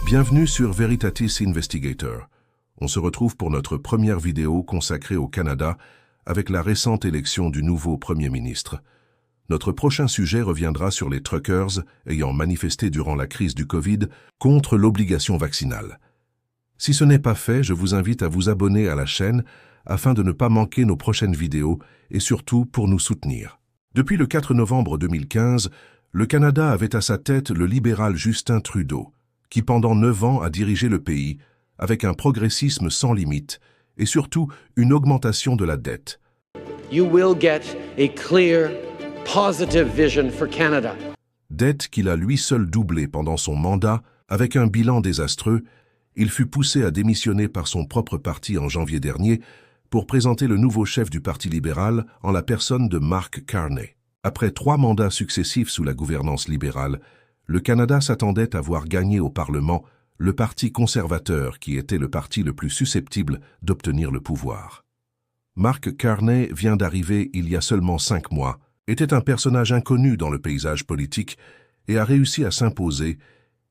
Bienvenue sur Veritatis Investigator. On se retrouve pour notre première vidéo consacrée au Canada avec la récente élection du nouveau Premier ministre. Notre prochain sujet reviendra sur les truckers ayant manifesté durant la crise du Covid contre l'obligation vaccinale. Si ce n'est pas fait, je vous invite à vous abonner à la chaîne afin de ne pas manquer nos prochaines vidéos et surtout pour nous soutenir. Depuis le 4 novembre 2015, le Canada avait à sa tête le libéral Justin Trudeau, qui pendant 9 ans a dirigé le pays avec un progressisme sans limite et surtout une augmentation de la dette. You will get a clear, positive vision for Canada. Dette qu'il a lui seul doublée pendant son mandat avec un bilan désastreux. Il fut poussé à démissionner par son propre parti en janvier dernier pour présenter le nouveau chef du Parti libéral en la personne de Mark Carney. Après 3 mandats successifs sous la gouvernance libérale, le Canada s'attendait à voir gagner au Parlement le Parti conservateur qui était le parti le plus susceptible d'obtenir le pouvoir. Mark Carney vient d'arriver il y a seulement 5 mois, était un personnage inconnu dans le paysage politique et a réussi à s'imposer.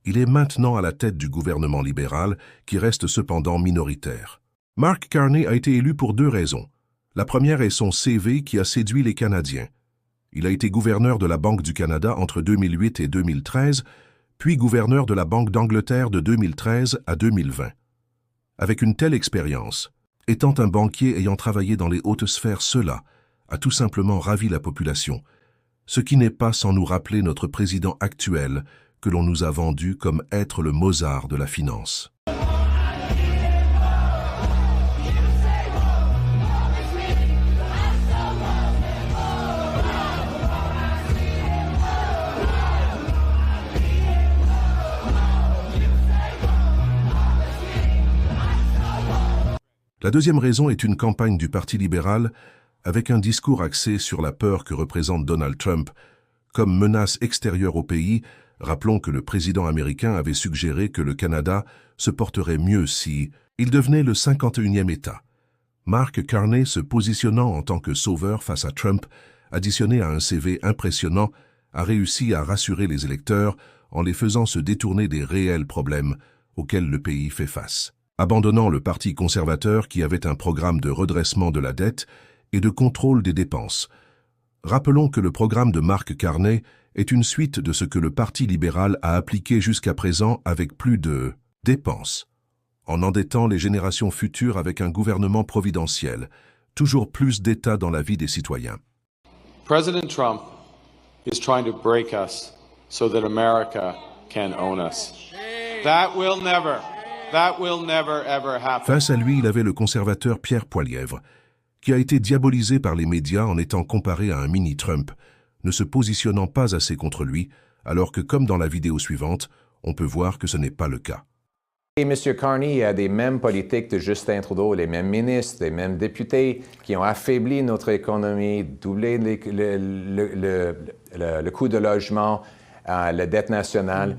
Il est maintenant à la tête du gouvernement libéral qui reste cependant minoritaire. Mark Carney a été élu pour 2 raisons. La première est son CV qui a séduit les Canadiens. Il a été gouverneur de la Banque du Canada entre 2008 et 2013, puis gouverneur de la Banque d'Angleterre de 2013 à 2020. Avec une telle expérience, étant un banquier ayant travaillé dans les hautes sphères, cela a tout simplement ravi la population, ce qui n'est pas sans nous rappeler notre président actuel que l'on nous a vendu comme être le Mozart de la finance. La deuxième raison est une campagne du Parti libéral avec un discours axé sur la peur que représente Donald Trump comme menace extérieure au pays. Rappelons que le président américain avait suggéré que le Canada se porterait mieux si il devenait le 51e État. Mark Carney, se positionnant en tant que sauveur face à Trump, additionné à un CV impressionnant, a réussi à rassurer les électeurs en les faisant se détourner des réels problèmes auxquels le pays fait face. Abandonnant le Parti conservateur qui avait un programme de redressement de la dette et de contrôle des dépenses. Rappelons que le programme de Mark Carney est une suite de ce que le Parti libéral a appliqué jusqu'à présent avec plus de dépenses, en endettant les générations futures avec un gouvernement providentiel, toujours plus d'État dans la vie des citoyens. President Trump is trying to break us so that America can own us. That will never ever happen. Face à lui, il avait le conservateur Pierre Poilievre, qui a été diabolisé par les médias en étant comparé à un mini-Trump, ne se positionnant pas assez contre lui, alors que comme dans la vidéo suivante, on peut voir que ce n'est pas le cas. Et M. Carney a des mêmes politiques de Justin Trudeau, les mêmes ministres, les mêmes députés qui ont affaibli notre économie, doublé le coût de logement, la dette nationale.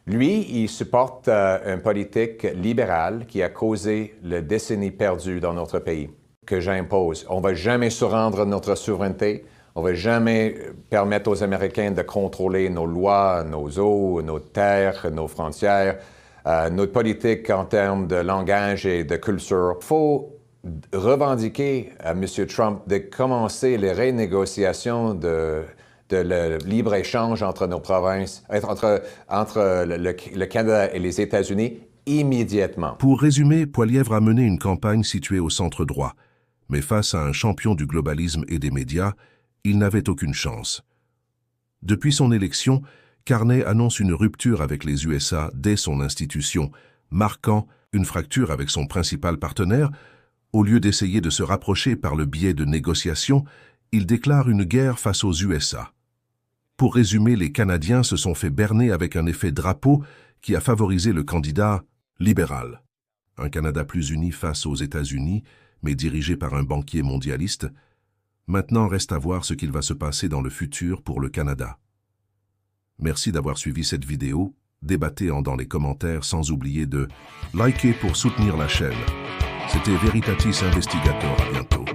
Lui, il supporte une politique libérale qui a causé la décennie perdue dans notre pays, que j'impose. On ne va jamais se rendre à notre souveraineté. On ne va jamais permettre aux Américains de contrôler nos lois, nos eaux, nos terres, nos frontières, notre politique en termes de langage et de culture. Il faut revendiquer à M. Trump de commencer les renégociations de le libre-échange entre nos provinces, entre le Canada et les États-Unis immédiatement. Pour résumer, Poilievre a mené une campagne située au centre droit, mais face à un champion du globalisme et des médias, il n'avait aucune chance. Depuis son élection, Carney annonce une rupture avec les USA dès son institution, marquant une fracture avec son principal partenaire. Au lieu d'essayer de se rapprocher par le biais de négociations, il déclare une guerre face aux USA. Pour résumer, les Canadiens se sont fait berner avec un effet drapeau qui a favorisé le candidat libéral. Un Canada plus uni face aux États-Unis, mais dirigé par un banquier mondialiste. Maintenant, reste à voir ce qu'il va se passer dans le futur pour le Canada. Merci d'avoir suivi cette vidéo. Débattez-en dans les commentaires sans oublier de liker pour soutenir la chaîne. C'était Veritatis Investigator. À bientôt.